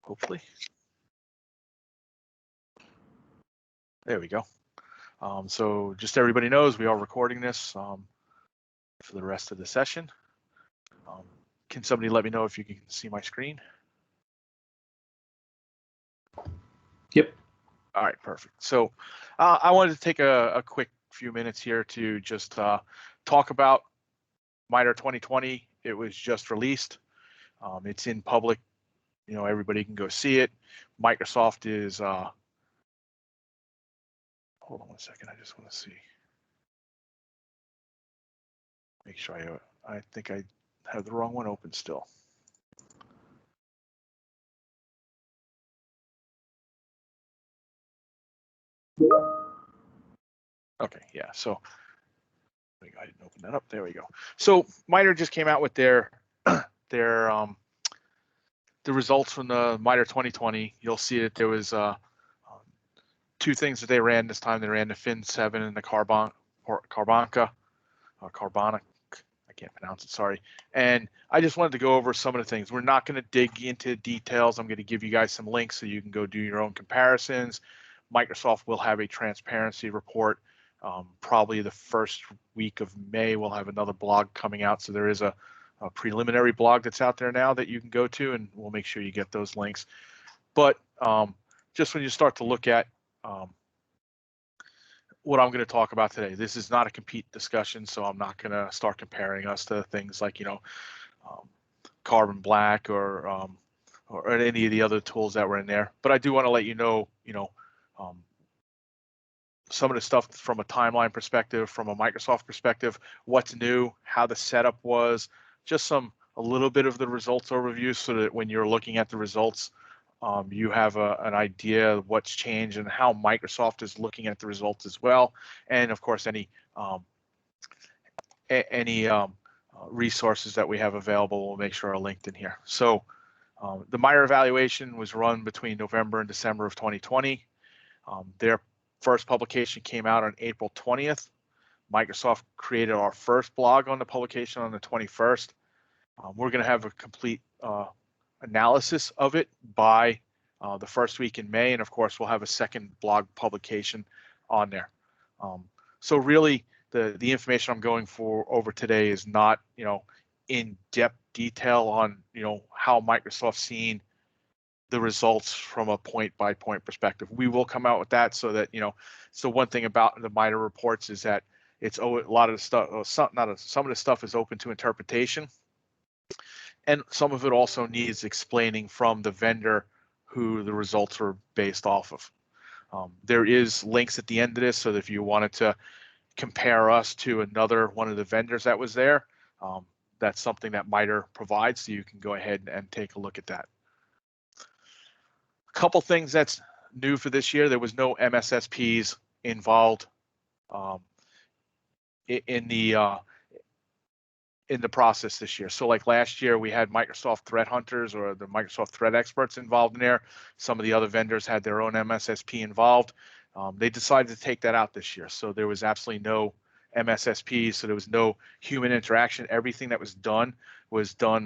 hopefully. There we go. So just so everybody knows, we are recording this for the rest of the session. Can somebody let me know if you can see my screen? Yep. All right, perfect. So I wanted to take a quick few minutes here to just talk about MITRE 2020. It was just released. It's in public. You know, everybody can go see it. Microsoft is, hold on one second. I just want to see. Make sure I think I have the wrong one open still. Okay, yeah, so I didn't open that up. There we go. So MITRE just came out with the results from the MITRE 2020. You'll see that there was two things that they ran this time. They ran the Fin7 and the Carbonic, I can't pronounce it, sorry. And I just wanted to go over some of the things. We're not going to dig into details. I'm going to give you guys some links so you can go do your own comparisons. Microsoft will have a transparency report. Probably the first week of May, we'll have another blog coming out. So there is a preliminary blog that's out there now that you can go to, and we'll make sure you get those links. But just when you start to look at what I'm going to talk about today, this is not a compete discussion, so I'm not going to start comparing us to things like, you know, Carbon Black or any of the other tools that were in there. But I do want to let you know, some of the stuff from a timeline perspective, from a Microsoft perspective, what's new, how the setup was, just a little bit of the results overview, so that when you're looking at the results, you have an idea of what's changed and how Microsoft is looking at the results as well. And of course, any resources that we have available, we'll make sure are linked in here. So the MITRE evaluation was run between November and December of 2020. Their first publication came out on April 20th. Microsoft created our first blog on the publication on the 21st. We're going to have a complete analysis of it by the first week in May, and of course we'll have a second blog publication on there. So really the information I'm going over today is not, in-depth detail on, how Microsoft's seen the results from a point-by-point perspective. We will come out with that so that, so one thing about the MITRE reports is that it's a lot of the stuff, some of the stuff is open to interpretation, and some of it also needs explaining from the vendor who the results are based off of. There is links at the end of this, so that if you wanted to compare us to another one of the vendors that was there, that's something that MITRE provides, so you can go ahead and take a look at that. A couple things that's new for this year: there was no MSSPs involved in the process this year. So like last year, we had Microsoft Threat Hunters or the Microsoft Threat Experts involved in there. Some of the other vendors had their own MSSP involved. They decided to take that out this year. So there was absolutely no MSSPs, so there was no human interaction. Everything that was done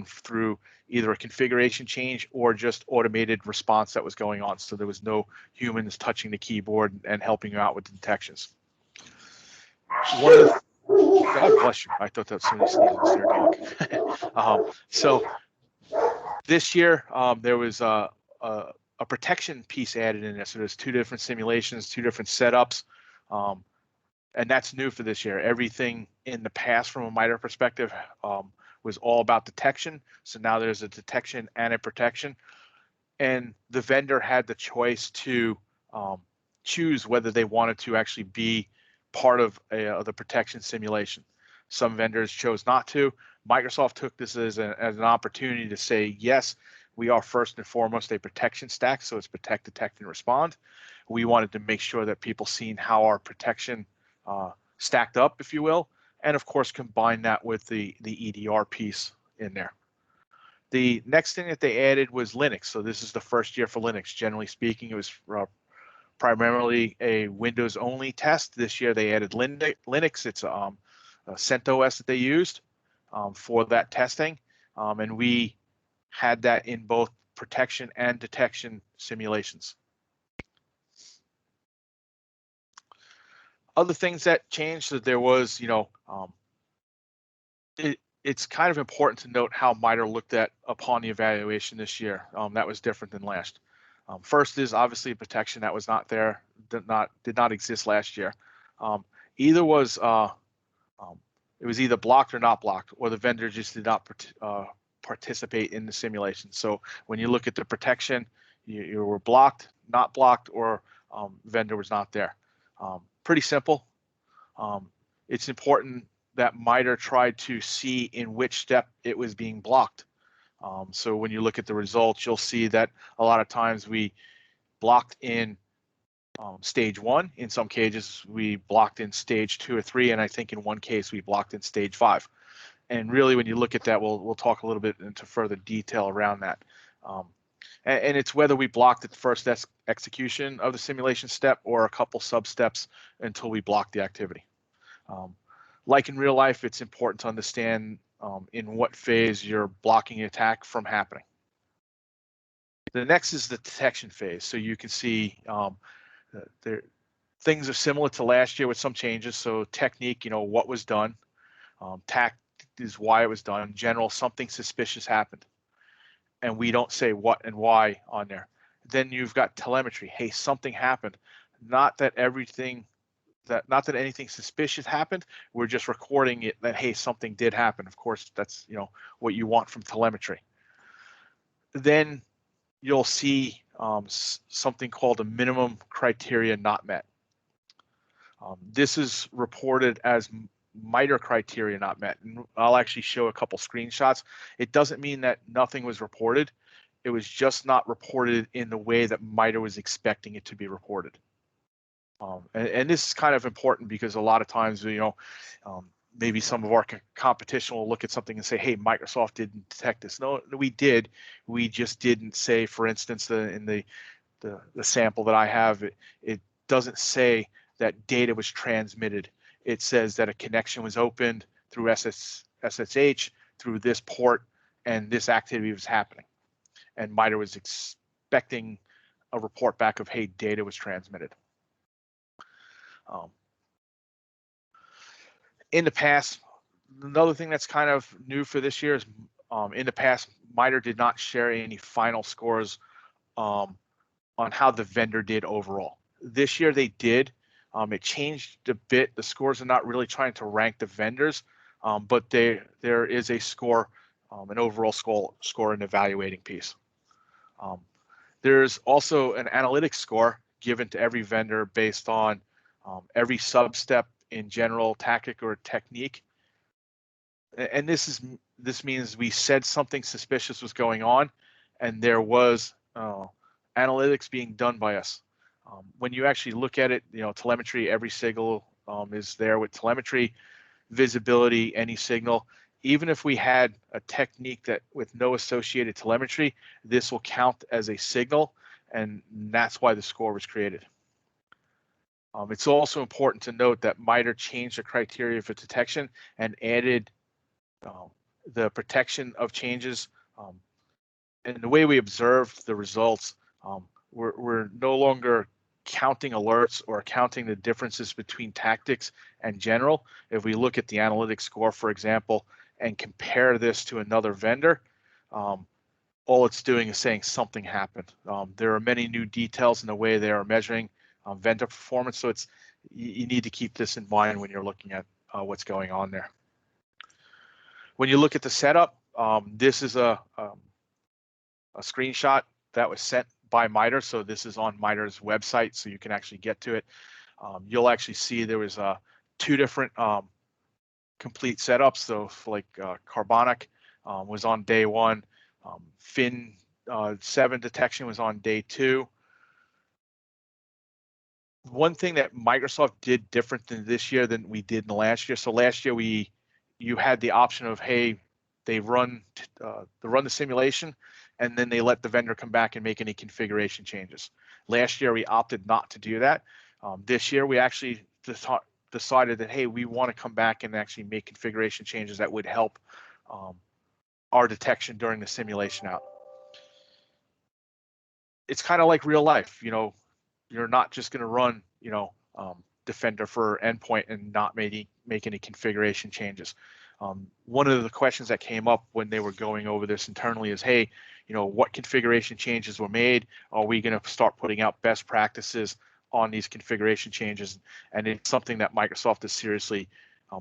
through either a configuration change or just automated response that was going on. So there was no humans touching the keyboard and helping you out with the detections. God bless you. I thought that was somebody sneezing. It's their dog. So this year, there was a protection piece added in there. So there's two different simulations, two different setups. And that's new for this year. Everything in the past from a MITRE perspective was all about detection. So now there's a detection and a protection. And the vendor had the choice to choose whether they wanted to actually be part of the protection simulation. Some vendors chose not to. Microsoft took this as an opportunity to say, yes, we are first and foremost a protection stack, so it's protect, detect, and respond. We wanted to make sure that people seen how our protection stacked up, if you will, and of course combine that with the EDR piece in there. The next thing that they added was Linux. So this is the first year for Linux. Generally speaking, it was primarily a Windows only test. This year they added Linux. It's a CentOS that they used for that testing, and we had that in both protection and detection simulations. Other things that changed, that there was, it's kind of important to note how MITRE looked at upon the evaluation this year. That was different than last. First is obviously protection that was not there, did not exist last year. Either was it was either blocked or not blocked, or the vendor just did not participate in the simulation. So when you look at the protection, you were blocked, not blocked, or vendor was not there. Pretty simple. It's important that MITRE tried to see in which step it was being blocked. So when you look at the results, you'll see that a lot of times we blocked in stage 1. In some cases, we blocked in stage 2 or 3, and I think in one case we blocked in stage 5. And really, when you look at that, we'll talk a little bit into further detail around that. And it's whether we blocked at the first execution of the simulation step or a couple sub-steps until we block the activity. Like in real life, it's important to understand in what phase you're blocking the attack from happening. The next is the detection phase. So you can see things are similar to last year with some changes. So technique, what was done. Tact is why it was done. In general, something suspicious happened, and we don't say what and why on there. Then you've got telemetry. Hey, something happened. Not that anything suspicious happened. We're just recording it that, hey, something did happen. Of course, that's what you want from telemetry. Then you'll see something called a minimum criteria not met. This is reported as MITRE criteria not met, and I'll actually show a couple screenshots. It doesn't mean that nothing was reported. It was just not reported in the way that MITRE was expecting it to be reported. And this is kind of important because a lot of times, maybe some of our competition will look at something and say, hey, Microsoft didn't detect this. No, we did. We just didn't say, for instance, in the sample that I have, it doesn't say that data was transmitted. It says that a connection was opened through SSH through this port, and this activity was happening. And MITRE was expecting a report back of, hey, data was transmitted. In the past, another thing that's kind of new for this year is in the past, MITRE did not share any final scores on how the vendor did overall. This year they did. It changed a bit. The scores are not really trying to rank the vendors, but there is a score, an overall score in evaluating piece. There's also an analytics score given to every vendor based on every sub-step in general tactic or technique. And this means we said something suspicious was going on, and there was analytics being done by us. When you actually look at it, telemetry, every signal is there with telemetry, visibility, any signal. Even if we had a technique that with no associated telemetry, this will count as a signal, and that's why the score was created. It's also important to note that MITRE changed the criteria for detection and added the protection of changes. And the way we observed the results, we're no longer counting alerts or counting the differences between tactics and general. If we look at the analytics score, for example, and compare this to another vendor, all it's doing is saying something happened. There are many new details in the way they are measuring vendor performance, so you need to keep this in mind when you're looking at what's going on there. When you look at the setup, this is a screenshot that was sent by MITRE, so this is on MITRE's website, so you can actually get to it. You'll actually see there was 2 different complete setups. So like Carbonic was on day 1, Fin 7 detection was on day 2. One thing that Microsoft did different than this year than we did in the last year. So last year you had the option of, hey, they run the simulation, and then they let the vendor come back and make any configuration changes. Last year we opted not to do that. This year we actually decided that, hey, we want to come back and actually make configuration changes that would help our detection during the simulation out. it's kind of like real life. You're not just going to run, Defender for endpoint and not make any configuration changes. One of the questions that came up when they were going over this internally is, hey, what configuration changes were made? Are we going to start putting out best practices on these configuration changes? And it's something that Microsoft is seriously,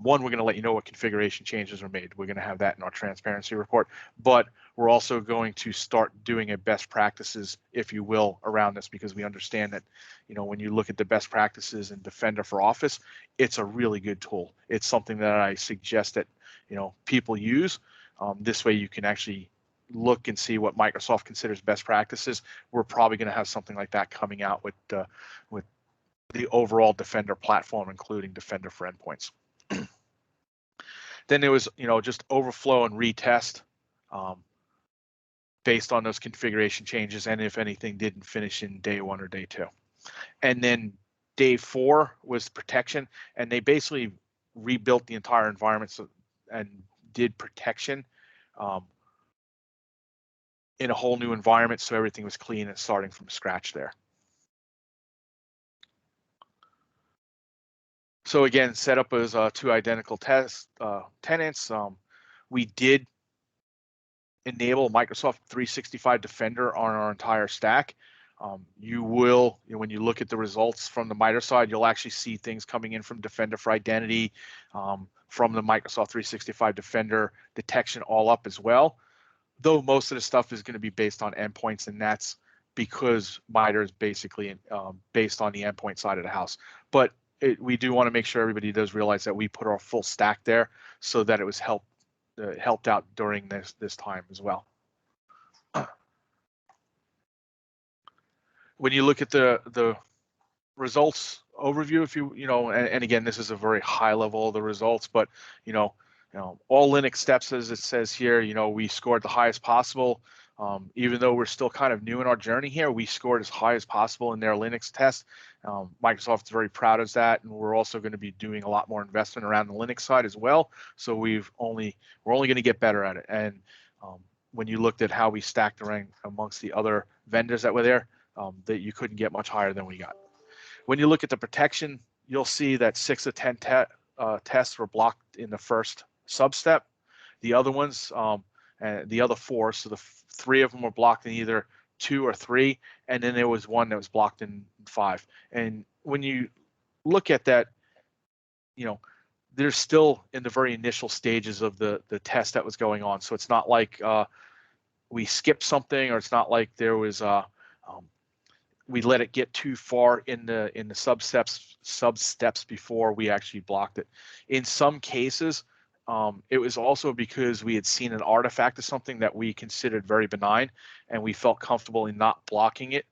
one, we're going to let you know what configuration changes were made. We're going to have that in our transparency report, but we're also going to start doing a best practices, if you will, around this, because we understand that, when you look at the best practices in Defender for Office, it's a really good tool. It's something that I suggest that, people use. This way you can actually look and see what Microsoft considers best practices. We're probably going to have something like that coming out with the overall Defender platform, including Defender for Endpoints. Then there was, just overflow and retest based on those configuration changes, and if anything didn't finish in day 1 or day 2. And then day 4 was protection, and they basically rebuilt the entire environment and did protection in a whole new environment, so everything was clean and starting from scratch there. So again, set up as 2 identical tenants. We did enable Microsoft 365 Defender on our entire stack. You will, when you look at the results from the MITRE side, you'll actually see things coming in from Defender for Identity, from the Microsoft 365 Defender detection all up as well. Though most of the stuff is going to be based on endpoints, and that's because MITRE is basically based on the endpoint side of the house. But we do want to make sure everybody does realize that we put our full stack there so that it was helped out during this time as well. When you look at the results overview, if and again, this is a very high level of the results, but all Linux steps, as it says here, we scored the highest possible. Even though we're still kind of new in our journey here, we scored as high as possible in their Linux test. Microsoft's very proud of that, and we're also going to be doing a lot more investment around the Linux side as well. So we're only going to get better at it. And when you looked at how we stacked the rank amongst the other vendors that were there, that you couldn't get much higher than we got. When you look at the protection, you'll see that 6 of 10 tests were blocked in the first sub-step. The other ones, and the other 4, so the 3 of them were blocked in either 2 or 3, and then there was 1 that was blocked in 5. And when you look at that, they're still in the very initial stages of the test that was going on. So it's not like we skipped something, or it's not like there was we let it get too far in the sub steps before we actually blocked it. In some cases, it was also because we had seen an artifact of something that we considered very benign, and we felt comfortable in not blocking it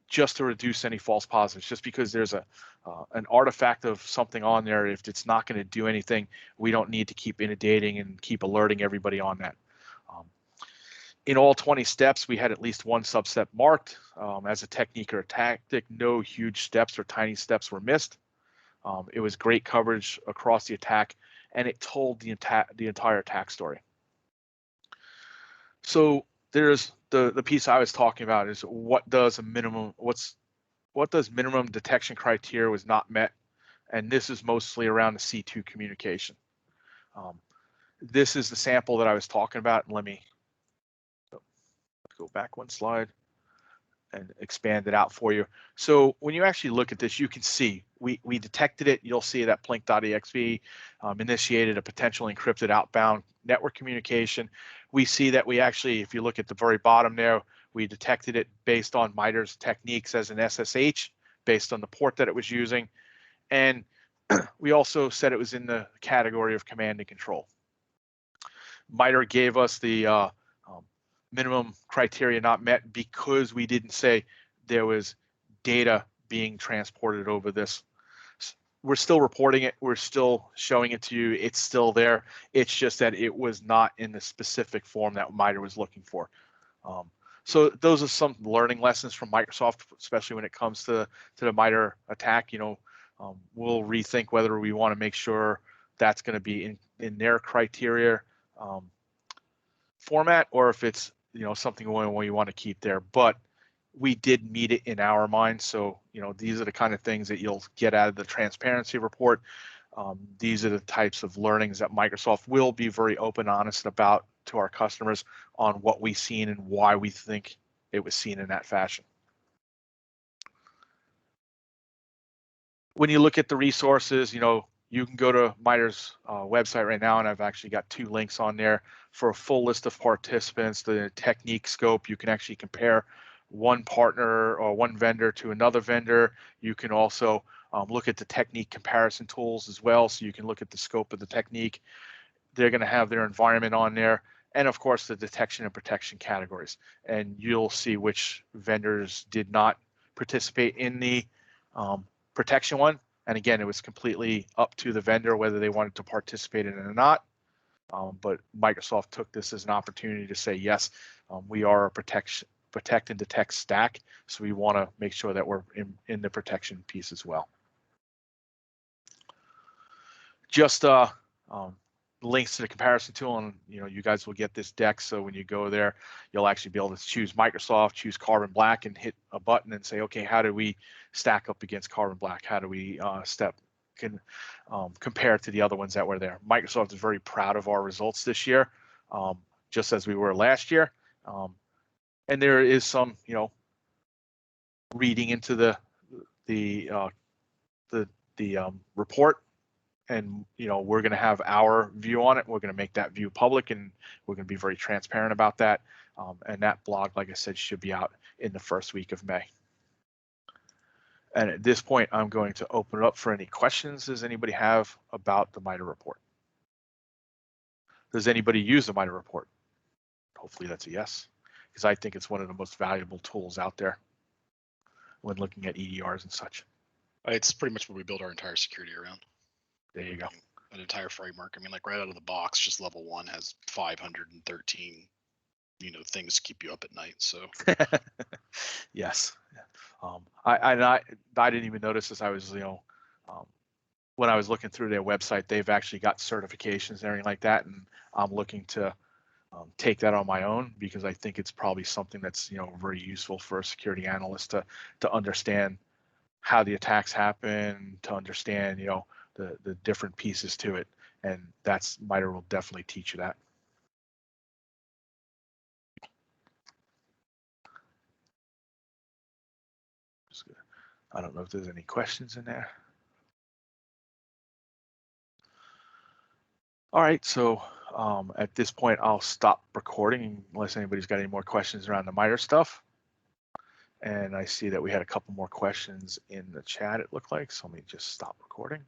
just to reduce any false positives. Just because there's an artifact of something on there, if it's not going to do anything, we don't need to keep inundating and keep alerting everybody on that. In all 20 steps, we had at least 1 substep marked as a technique or a tactic. No huge steps or tiny steps were missed. It was great coverage across the attack, and it told the entire attack story. So there's the piece I was talking about is what does minimum detection criteria was not met, and this is mostly around the C2 communication. This is the sample that I was talking about, and let me go back 1 slide and expand it out for you. So when you actually look at this, you can see we detected it. You'll see that blink.exe initiated a potentially encrypted outbound network communication. We see that we actually, if you look at the very bottom there, we detected it based on MITRE's techniques as an SSH, based on the port that it was using. And we also said it was in the category of command and control. MITRE gave us the minimum criteria not met because we didn't say there was data being transported over this. We're still reporting it. We're still showing it to you. It's still there. It's just that it was not in the specific form that MITRE was looking for. So those are some learning lessons from Microsoft, especially when it comes to the MITRE attack. We'll rethink whether we want to make sure that's going to be in their criteria format, or if it's something we want to keep there. But we did meet it in our minds. So, you know, these are the kind of things that you'll get out of the transparency report. These are the types of learnings that Microsoft will be very open, honest about to our customers on what we've seen and why we think it was seen in that fashion. When you look at the resources, you know, you can go to MITRE's website right now, and I've actually got 2 links on there for a full list of participants, the technique scope. You can actually compare one partner or one vendor to another vendor. You can also look at the technique comparison tools as well, so you can look at the scope of the technique. They're going to have their environment on there, and of course the detection and protection categories. And you'll see which vendors did not participate in the protection one. And again, it was completely up to the vendor whether they wanted to participate in it or not. But Microsoft took this as an opportunity to say, yes, we are a protect and detect stack. So we want to make sure that we're in the protection piece as well. Just links to the comparison tool, and you know, you guys will get this deck. So when you go there, you'll actually be able to choose Microsoft, choose Carbon Black, and hit a button and say, okay, how do we stack up against Carbon Black? How do we compare to the other ones that were there? Microsoft is very proud of our results this year, just as we were last year. And there is some, you know, reading into the report. And you know, we're going to have our view on it. We're going to make that view public, and we're going to be very transparent about that. And that blog, like I said, should be out in the first week of May. And at this point, I'm going to open it up for any questions. Does anybody have about the MITRE report? Does anybody use the MITRE report? Hopefully that's a yes, because I think it's one of the most valuable tools out there when looking at EDRs and such. It's pretty much what we build our entire security around. There you go. An entire framework. I mean, like right out of the box, just level 1 has 513, you know, things to keep you up at night. So yes, I didn't even notice this. I was, you know, when I was looking through their website, they've actually got certifications and everything like that, and I'm looking to take that on my own, because I think it's probably something that's, you know, very useful for a security analyst to understand how the attacks happen, to understand, you know, the different pieces to it, and that's MITRE will definitely teach you that. I don't know if there's any questions in there. All right, so at this point, I'll stop recording unless anybody's got any more questions around the MITRE stuff. And I see that we had a couple more questions in the chat, it looked like, so let me just stop recording.